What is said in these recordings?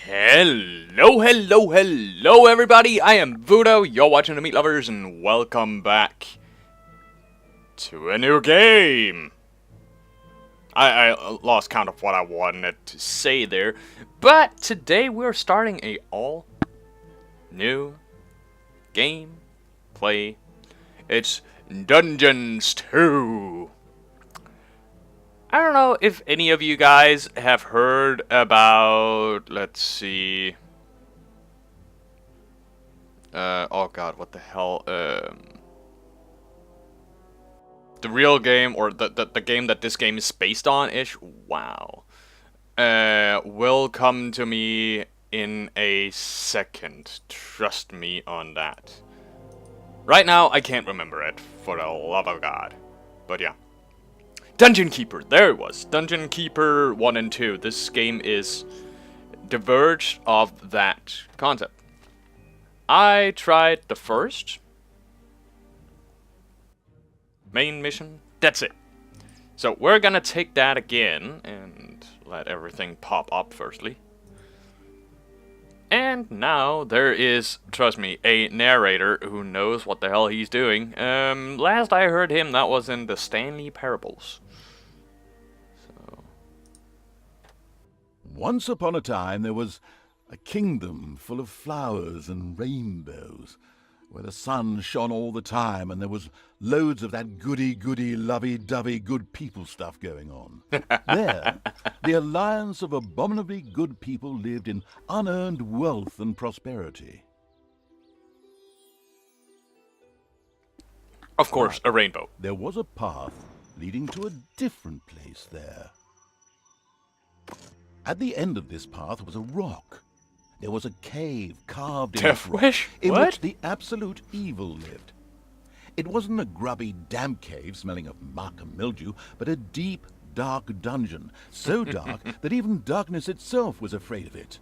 Hello everybody, I am Voodoo, you're watching The Meat Lovers, and welcome back to a new game! I lost count of what I wanted to say there, but today we're starting a all new game play. It's Dungeons 2! I don't know if any of you guys have heard about, let's see, oh god, what the hell, the real game, or the game that this game is based on-ish, wow, will come to me in a second, trust me on that. Right now, I can't remember it, for the love of God, but yeah. Dungeon Keeper, there it was. Dungeon Keeper 1 and 2. This game is diverged of that concept. I tried the first main mission. That's it. So we're gonna take that again and let everything pop up firstly. And now there is, trust me, a narrator who knows what the hell he's doing. Last I heard him, that was in the Stanley Parables. So. Once upon a time there was a kingdom full of flowers and rainbows, where the sun shone all the time and there was loads of that goody-goody, lovey-dovey good people stuff going on. There, the alliance of abominably good people lived in unearned wealth and prosperity. Of course, a rainbow. There was a path leading to a different place there. At the end of this path was a rock. There was a cave carved in Death rock Wish? in What? which the absolute evil lived. It wasn't a grubby, damp cave smelling of muck and mildew, but a deep, dark dungeon, so dark that even darkness itself was afraid of it.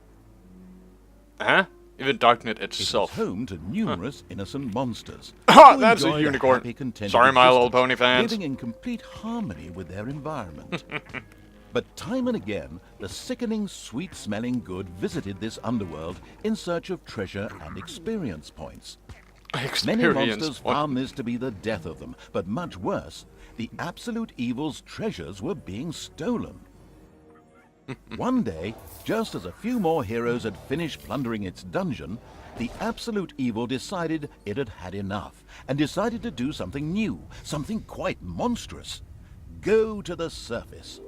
Huh? Even Darknet It was itself. home to numerous innocent monsters. Ah, who that's a enjoyed unicorn. happy, contented Sorry, My Little existence, Pony fans. living in complete harmony with their environment. But time and again, the sickening, sweet-smelling good visited this underworld in search of treasure and experience points. Many Experience monsters point. found this to be the death of them, but much worse, the absolute evil's treasures were being stolen. One day, just as a few more heroes had finished plundering its dungeon, the absolute evil decided it had had enough, and decided to do something new, something quite monstrous. Go to the surface.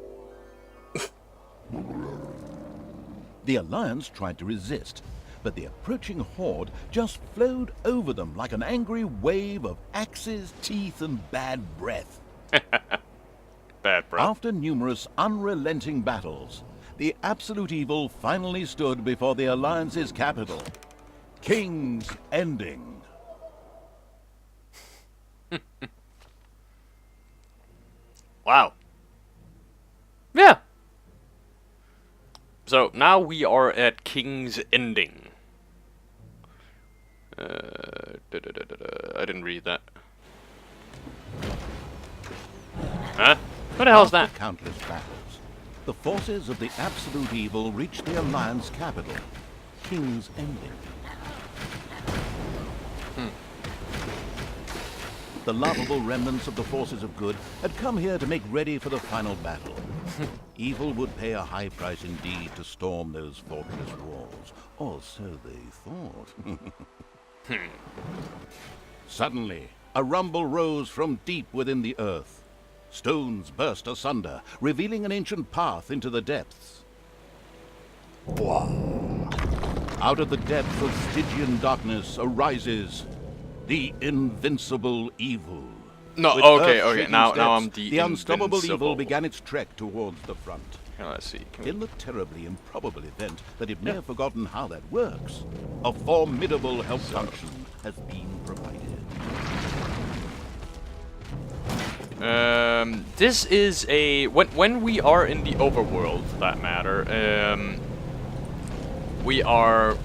The Alliance tried to resist, but the approaching horde just flowed over them like an angry wave of axes, teeth, and bad breath. Bad breath. After numerous unrelenting battles, the absolute evil finally stood before the Alliance's capital, King's Ending. Wow. Yeah. So now we are at King's Ending. I didn't read that. Huh? What the hell is that? After countless battles, the forces of the absolute evil reached the Alliance capital, King's Ending. The lovable remnants of the forces of good had come here to make ready for the final battle. Evil would pay a high price indeed to storm those fortress walls, or so they thought. Suddenly, a rumble rose from deep within the earth. Stones burst asunder, revealing an ancient path into the depths. Out of the depth of Stygian darkness arises the invincible evil. No, With okay, earth-shaking now steps, I'm the unstoppable invincible. evil began its trek towards the front. Here, let's see. Can we- In the terribly improbable event that it may have forgotten how that works, a formidable help function has been provided. This is a when we are in the overworld, for that matter. We are.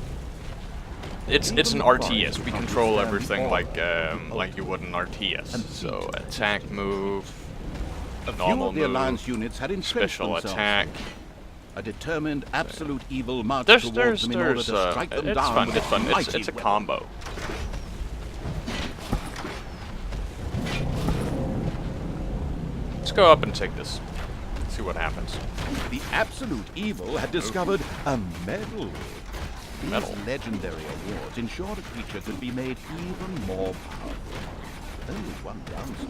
It's an RTS. We control everything like you would in RTS. So attack, move, A few normal of the move, Alliance units had entrenched special themselves. attack. A determined absolute evil marched There's, towards them in order to strike them it's down fun, with it's fun. mighty It's a weapon. combo. Let's go up and take this. See what happens. The absolute evil had discovered a medal. These Medal. legendary awards ensured a creature could be made even more powerful. Only one downside.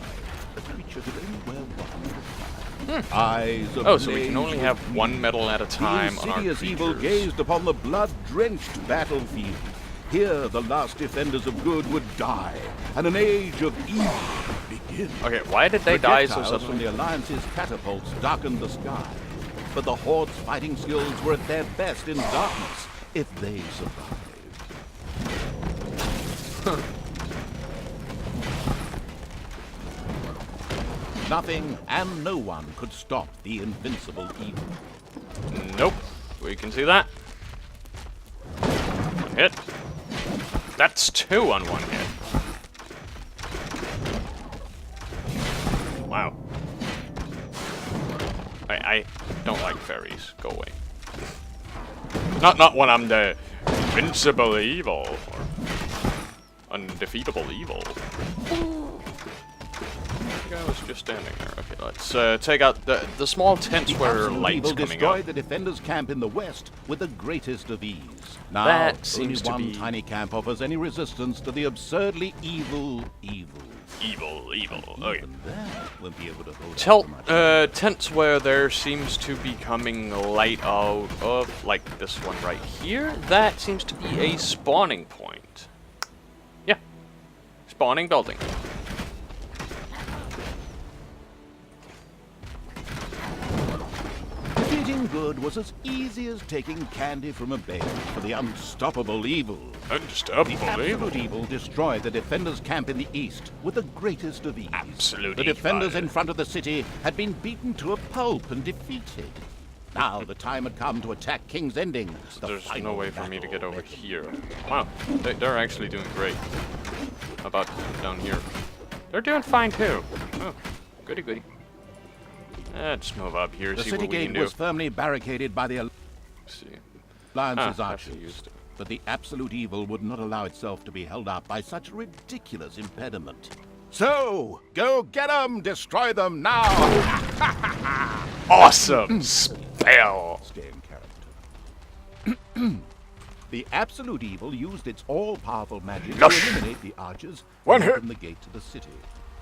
The creature could only wear one at a time. Eyes Oh, so we can ablaze only with have greed. one medal at a time The on our insidious evil creatures. gazed upon the blood-drenched battlefield. Here, the last defenders of good would die, and an age of evil begin. Okay, why did they die so Projectiles from suddenly? the Alliance's catapults darkened the sky, but the Horde's fighting skills were at their best in darkness if they survived. Nothing and no one could stop the invincible evil. Nope. We can see that. One hit. That's 2 on 1 hit. Wow. I don't like fairies. Go away. Not when I'm the invincible evil or undefeatable evil. The guy was just standing there. Okay, let's take out the small tents The where absolute lights evil coming destroyed up. the defenders' camp in the west with the greatest of ease. Now, That only seems to one be- tiny camp offers any resistance to the absurdly evil evil. Evil. Okay. Even that won't be able to hold out for much. Tents where there seems to be coming light out of, like this one right here. That seems to be a spawning point. Yeah. Spawning building. Defeating good was as easy as taking candy from a baby for the unstoppable evil. The absolute evil destroyed the defenders' camp in the east with the greatest of ease. Absolute The defenders evil. in front of the city had been beaten to a pulp and defeated. Now the time had come to attack King's Ending. the There's no final way for me to get battle over of here. Wow. They're actually doing great. How about down here? They're doing fine too. Oh, goody goody. Let's move up here, The see city what we can gate do. was firmly barricaded by the Let's see. Alliance's Ah, actually archers. used it. But the absolute evil would not allow itself to be held up by such a ridiculous impediment. So, go get them! Destroy them now! Awesome spell. Stay in character. The absolute evil used its all-powerful magic to Lush. eliminate the archers One and hit. open the gate to the city.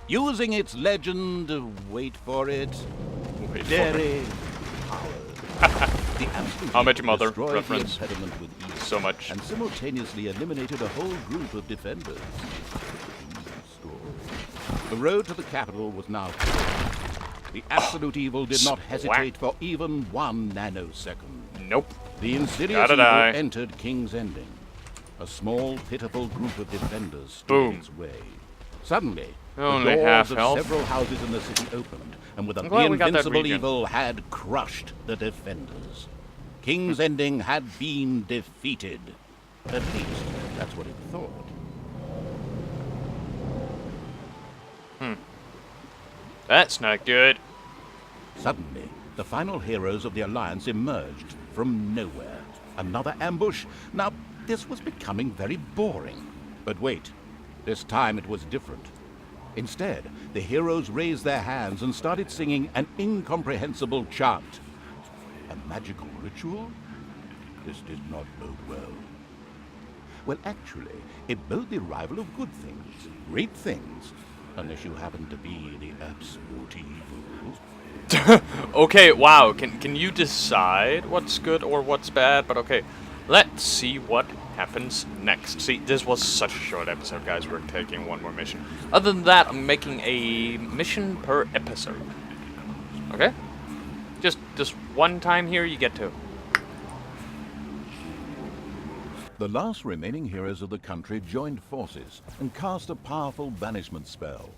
Using its legend, wait for it, Wait for it. dairy powers. The absolute How I Met Your evil Mother destroyed reference. the impediment with ease, So much. and simultaneously eliminated a whole group of defenders. The road to the capital was now clear. The absolute evil did not hesitate for even 1 nanosecond. Nope. The insidious Gotta evil die. entered King's Ending. A small, pitiful group of defenders stood Boom. in its way. Suddenly, Only the half doors of health. several houses in the city opened, and with I'm the glad we got that invincible regen. evil had crushed the defenders. King's Ending had been defeated. At least, that's what it thought. That's not good. Suddenly, the final heroes of the Alliance emerged from nowhere. Another ambush? Now, this was becoming very boring. But wait, this time it was different. Instead, the heroes raised their hands and started singing an incomprehensible chant. A magical ritual? This did not bode well. Well, actually, it bode the arrival of good things, great things, unless you happen to be the absolute evil. Okay, wow. Can you decide what's good or what's bad? But okay, let's see what happens next. See, this was such a short episode, guys. We're taking one more mission. Other than that, I'm making a mission per episode. Okay? Just one time here, you get to. The last remaining heroes of the country joined forces and cast a powerful banishment spell.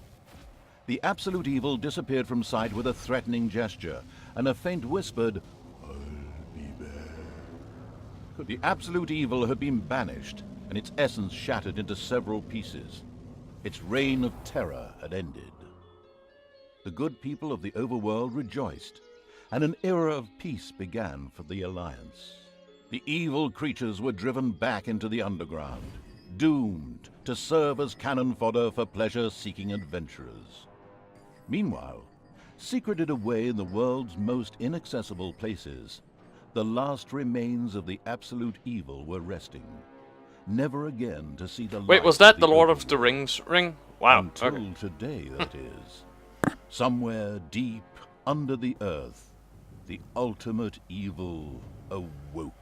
The absolute evil disappeared from sight with a threatening gesture, and a faint whispered, "I'll be back." The absolute evil had been banished, and its essence shattered into several pieces. Its reign of terror had ended. The good people of the overworld rejoiced, and an era of peace began for the Alliance. The evil creatures were driven back into the underground, doomed to serve as cannon fodder for pleasure-seeking adventurers. Meanwhile, secreted away in the world's most inaccessible places, the last remains of the absolute evil were resting, never again to see the light. Wait, was that the Lord of the Rings ring? Wow. Until Okay. today, that is. Somewhere deep under the earth, the ultimate evil awoke.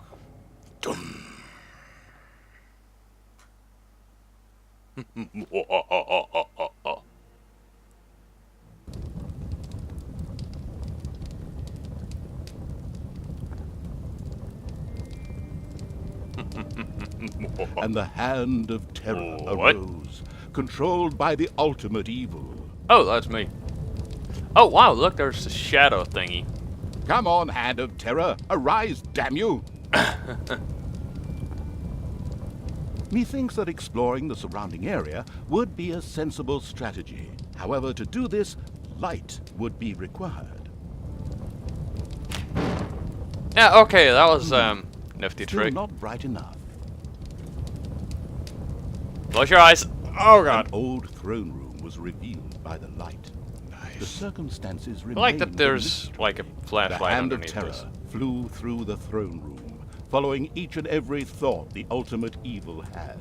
And the Hand of Terror What? arose, controlled by the ultimate evil. Oh, that's me. Oh, wow, look, there's a shadow thingy. Come on, Hand of Terror, arise, damn you! Methinks that exploring the surrounding area would be a sensible strategy. However, to do this, light would be required. Yeah, okay, that was, nifty Still trick. not bright enough. Close your eyes. Oh, An God. old throne room was revealed by the light. The Nice. circumstances I remained like that a there's, mystery. like, a The flashlight Hand of underneath Terror this. flew through the throne room, following each and every thought the ultimate evil had.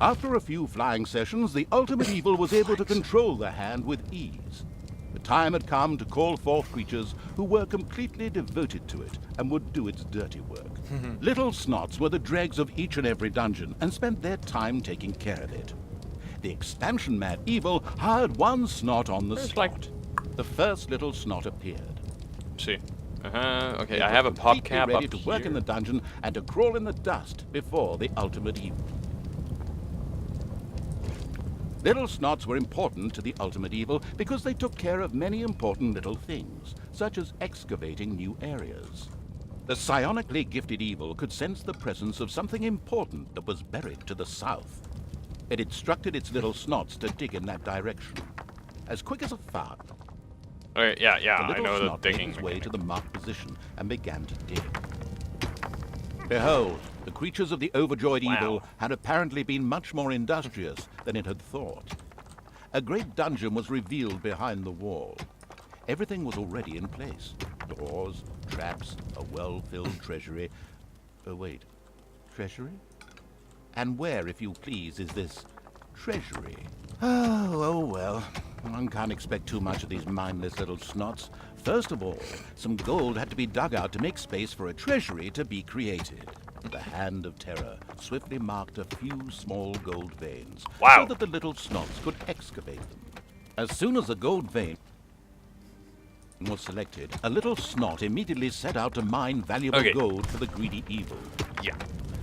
After a few flying sessions, the ultimate evil was able to control the hand with ease. The time had come to call forth creatures who were completely devoted to it and would do its dirty work. Little Snots were the dregs of each and every dungeon and spent their time taking care of it. The expansion-mad evil hired one Snot on the It's spot. like- The first Little Snot appeared. See. Okay, It I was have a pop completely cap ready up to here. work in the dungeon and to crawl in the dust before the ultimate evil. Little Snots were important to the ultimate evil because they took care of many important little things, such as excavating new areas. The psionically gifted evil could sense the presence of something important that was buried to the south. It instructed its little Snots to dig in that direction. As quick as a fart, Okay, yeah, the I little know the Snot made digging his way to mechanic. the marked position and began to dig. Behold, the creatures of the overjoyed Wow. evil had apparently been much more industrious than it had thought. A great dungeon was revealed behind the wall. Everything was already in place. Doors, traps, a well-filled treasury. Oh, wait. Treasury? And where, if you please, is this treasury? Oh well. One can't expect too much of these mindless little Snots. First of all, some gold had to be dug out to make space for a treasury to be created. The Hand of Terror swiftly marked a few small gold veins Wow. so that the little Snots could excavate them. As soon as the gold vein was selected, a little Snot immediately set out to mine valuable Okay. gold for the greedy evil. Yeah.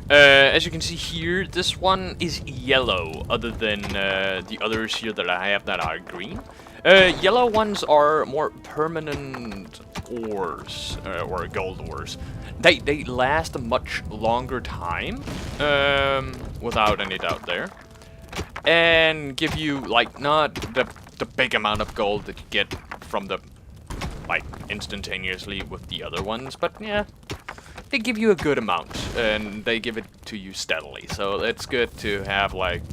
As you can see here, this one is yellow, other than the others here that I have that are green. Yellow ones are more permanent ores, or gold ores. They last a much longer time, without any doubt there. And give you, like, not the big amount of gold that you get from the, like, instantaneously with the other ones, but yeah. They give you a good amount, and they give it to you steadily. So it's good to have like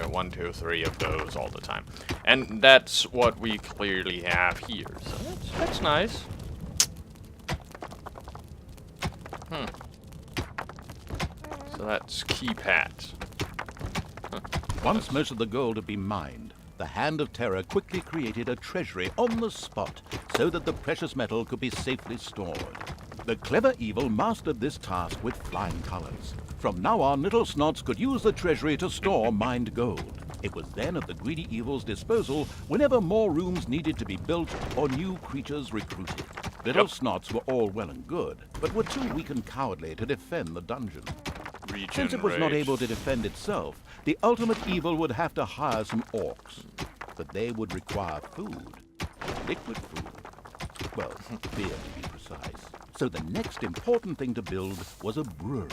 1, 2, 3 of those all the time, and that's what we clearly have here. So that's nice. So that's keypad. Once most of the gold had been mined, the Hand of Terror quickly created a treasury on the spot so that the precious metal could be safely stored. The clever evil mastered this task with flying colors. From now on, little Snots could use the treasury to store mined gold. It was then at the greedy evil's disposal whenever more rooms needed to be built or new creatures recruited. Little Snots were all well and good, but were too weak and cowardly to defend the dungeon. Since it was not able to defend itself, the ultimate evil would have to hire some orcs. But they would require food. Liquid food. Well, beer to be precise. So the next important thing to build was a brewery.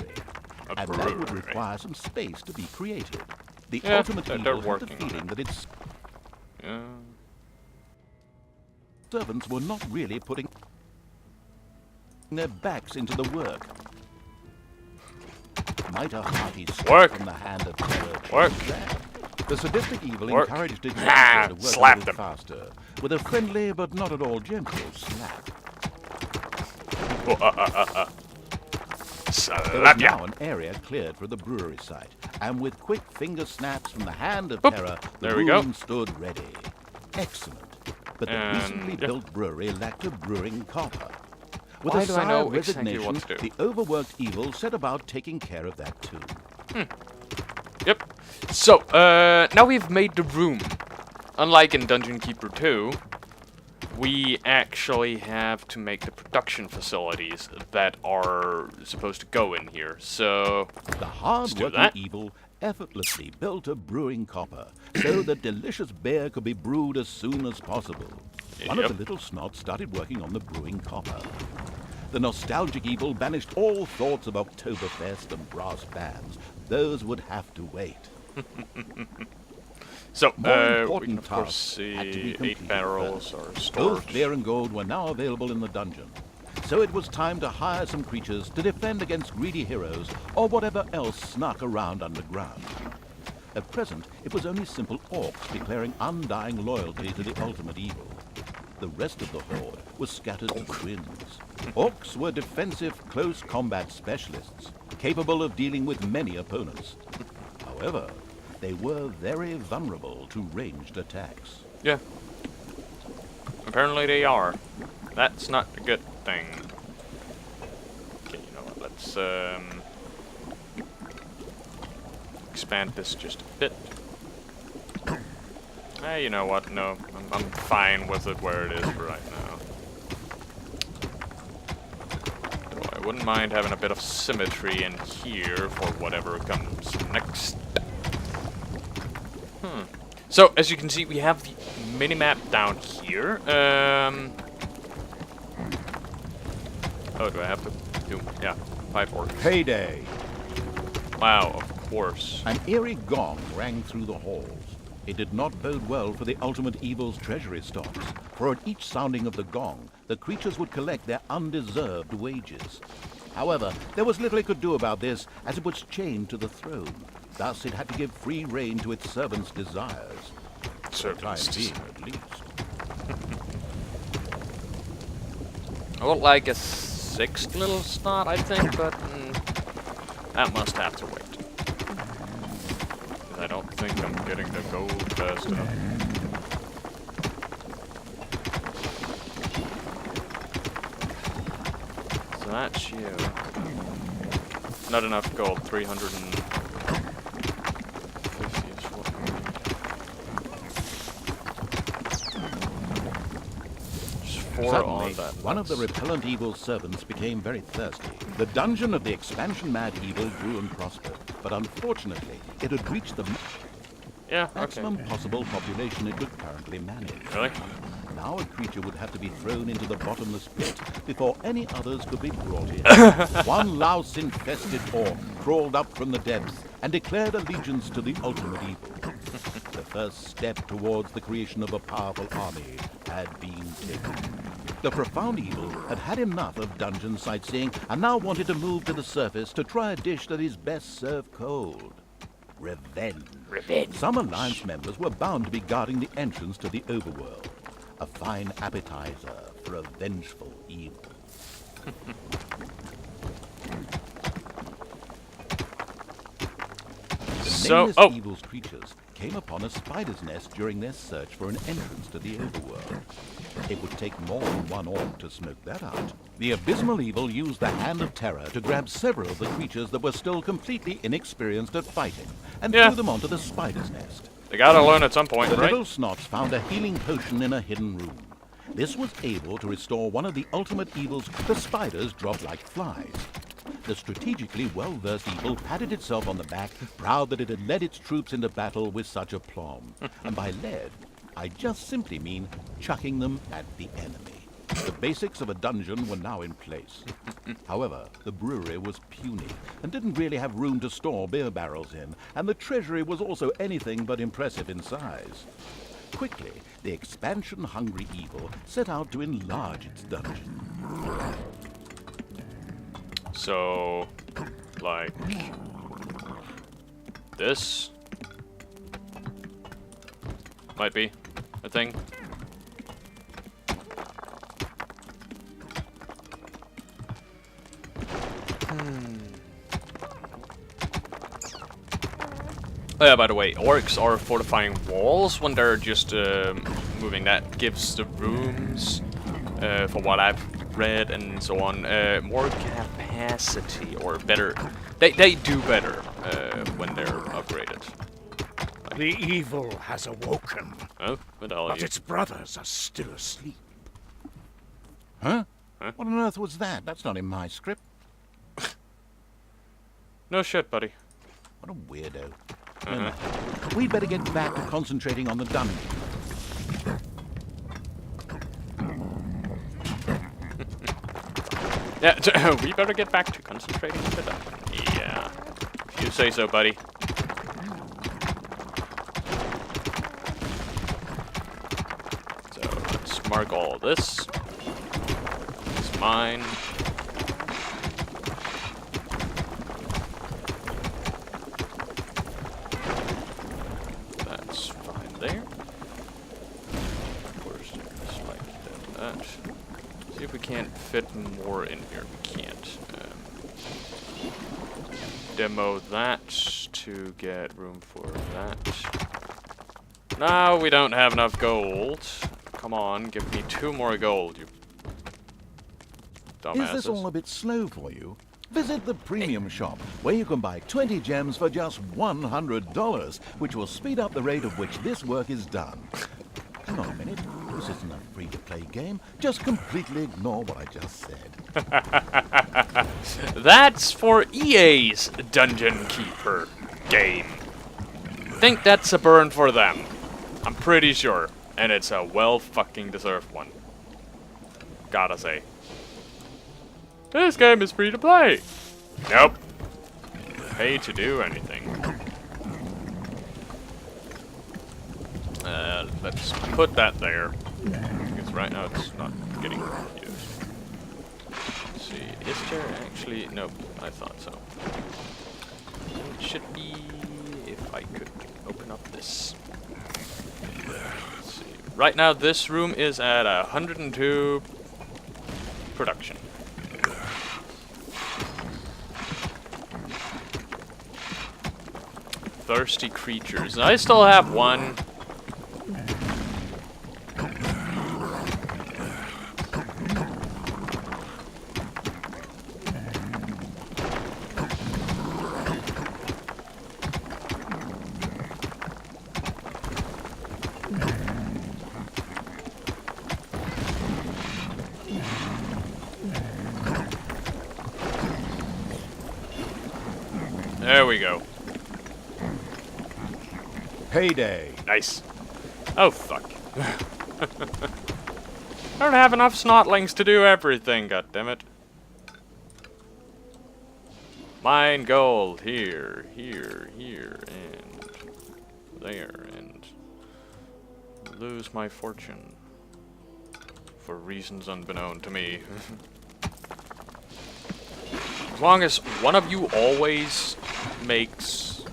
And that would require some space to be created. The Yeah, ultimate they're evil had the working on feeling that it's... Yeah. servants were not really putting their backs into the work. Might a hearty Work. slap from the hand of terror Work. change that? The sadistic evil Work. encouraged its Ah, to work slap a little them. faster, with a friendly but not at all gentle slap. There was Slap ya. now an area cleared for the brewery site, and with quick finger snaps from the hand of Boop. terror, the There we go. room stood ready. Excellent. But the And, recently yeah. built brewery lacked a brewing copper. With Why a do I sigh know of exactly resignation, what to do? the overworked evil set about taking care of that too. Yep. So, now we've made the room. Unlike in Dungeon Keeper 2, we actually have to make the production facilities that are supposed to go in here. So, The do hard-working that. evil effortlessly built a brewing copper so that delicious beer could be brewed as soon as possible. One of Yep. the little snots started working on the brewing copper. The nostalgic evil banished all thoughts of Oktoberfest and brass bands. Those would have to wait. So, More we can important of course tasks see had to be 8 completed barrels first. or storage. Both beer and gold were now available in the dungeon. So it was time to hire some creatures to defend against greedy heroes or whatever else snuck around underground. At present, it was only simple orcs declaring undying loyalty to the ultimate evil. The rest of the horde was scattered to the winds. Orcs were defensive, close combat specialists, capable of dealing with many opponents. However, they were very vulnerable to ranged attacks. Yeah. Apparently they are. That's not a good thing. Okay, you know what, let's expand this just a bit. You know what, no, I'm fine with it where it is for right now. Though I wouldn't mind having a bit of symmetry in here for whatever comes next. So, as you can see, we have the minimap down here. Oh, do I have to do... Yeah, 5 orcs. Payday! Wow, of course. An eerie gong rang through the halls. It did not bode well for the ultimate evil's treasury stocks, for at each sounding of the gong, the creatures would collect their undeserved wages. However, there was little it could do about this, as it was chained to the throne. Thus, it had to give free rein to its servants' desires. For the time being, at least. I would like a 6th little snot, I think, but that must have to wait. 'Cause I don't think I'm getting the gold fast enough. So that's you. Not enough gold, 350 is what we need. Just 4 Suddenly, on that. one of the repellent evil's servants became very thirsty. The dungeon of the expansion-mad evil grew and prospered, but unfortunately, it had reached the Yeah, okay. maximum possible population it could currently manage. Really? Now a creature would have to be thrown into the bottomless pit before any others could be brought in. One louse-infested orc crawled up from the depths and declared allegiance to the ultimate evil. The first step towards the creation of a powerful army had been taken. The profound evil had had enough of dungeon sightseeing and now wanted to move to the surface to try a dish that is best served cold. Revenge. Revenge. Some Alliance members were bound to be guarding the entrance to the overworld. A fine appetizer for a vengeful evil. The nameless evil's creatures came upon a spider's nest during their search for an entrance to the overworld. It would take more than one orc to smoke that out. The abysmal evil used the Hand of Terror to grab several of the creatures that were still completely inexperienced at fighting and threw them onto the spider's nest. They gotta learn at some point, The right? little snots found a healing potion in a hidden room. This was able to restore one of the ultimate evils. The spiders dropped like flies. The strategically well-versed evil patted itself on the back, proud that it had led its troops into battle with such aplomb. And by led, I just simply mean chucking them at the enemy. The basics of a dungeon were now in place. However, the brewery was puny and didn't really have room to store beer barrels in, and the treasury was also anything but impressive in size. Quickly, the expansion-hungry evil set out to enlarge its dungeon. So, like this might be a thing. Oh yeah, by the way, orcs are fortifying walls when they're just moving. That gives the rooms, for what I've read and so on, more capacity or better. They do better when they're upgraded. Like, The evil has awoken, oh, what the hell are but you? its brothers are still asleep. Huh? Huh? What on earth was that? That's not in my script. No shit, buddy. What a weirdo. No matter. We'd better get back to concentrating on the dungeon. Yeah, we better get back to concentrating on the dungeon. Yeah, if you say so, buddy. So let's mark all this. It's mine. That's fine there. Of course, just like that. See if we can't fit more in here. We can't. Demo that to get room for that. No, we don't have enough gold. Come on, give me 2 more gold, you dumbasses. Is this all a bit slow for you? Visit the premium shop, where you can buy 20 gems for just $100, which will speed up the rate at which this work is done. Hang on a minute. This isn't a free-to-play game. Just completely ignore what I just said. That's for EA's Dungeon Keeper game. Think that's a burn for them. I'm pretty sure. And it's a well-fucking-deserved one. Gotta say. This game is free to play. Nope. Pay to do anything. Let's put that there. Because right now it's not getting used. Let's see. Is there actually... Nope. I thought so. It should be... If I could open up this. Let's see. Right now this room is at 102 production. Thirsty creatures. I still have one. There we go. Payday. Nice. Oh, fuck. I don't have enough snotlings to do everything, goddammit. Mine gold. Here, here, here, and there, and lose my fortune. For reasons unbeknown to me. As long as one of you always makes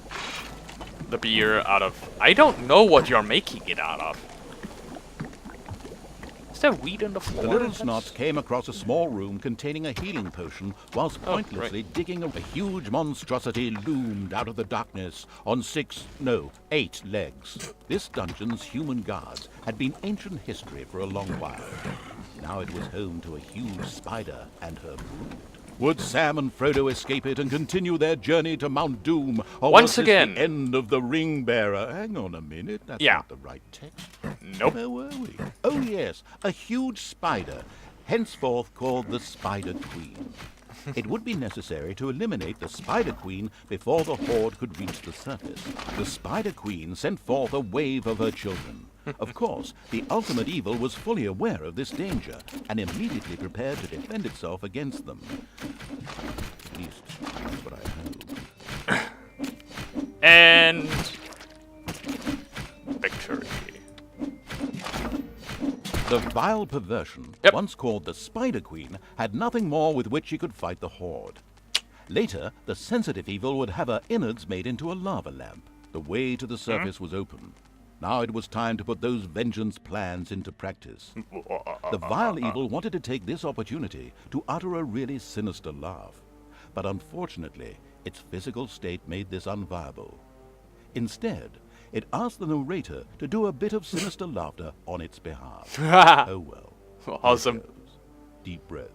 the beer out of... I don't know what you're making it out of. Is there weed on the floor? The little snots came across a small room containing a healing potion whilst pointlessly digging a huge monstrosity loomed out of the darkness on 8 legs. This dungeon's human guards had been ancient history for a long while. Now it was home to a huge spider and her brood. Would Sam and Frodo escape it and continue their journey to Mount Doom? Or Once was this again. the end of the Ring Bearer? Hang on a minute, that's not the right text. Nope. Where were we? Oh yes, a huge spider, henceforth called the Spider Queen. It would be necessary to eliminate the Spider Queen before the horde could reach the surface. The Spider Queen sent forth a wave of her children. Of course, the ultimate evil was fully aware of this danger and immediately prepared to defend itself against them. At least, that's what I hope. And... victory. The vile perversion, Yep. once called the Spider Queen, had nothing more with which she could fight the Horde. Later, the sensitive evil would have her innards made into a lava lamp. The way to the surface was open. Now it was time to put those vengeance plans into practice. The vile evil wanted to take this opportunity to utter a really sinister laugh. But unfortunately, its physical state made this unviable. Instead, it asked the narrator to do a bit of sinister laughter on its behalf. Oh well. Here Awesome. goes. Deep breath.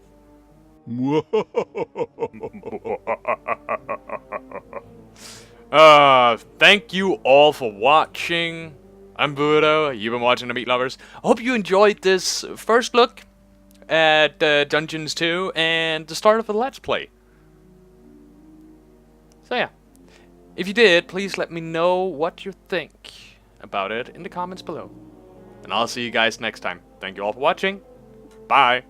Thank you all for watching. I'm Budo. You've been watching The Meat Lovers. I hope you enjoyed this first look at Dungeons 2 and the start of the Let's Play. So yeah, if you did, please let me know what you think about it in the comments below. And I'll see you guys next time. Thank you all for watching. Bye.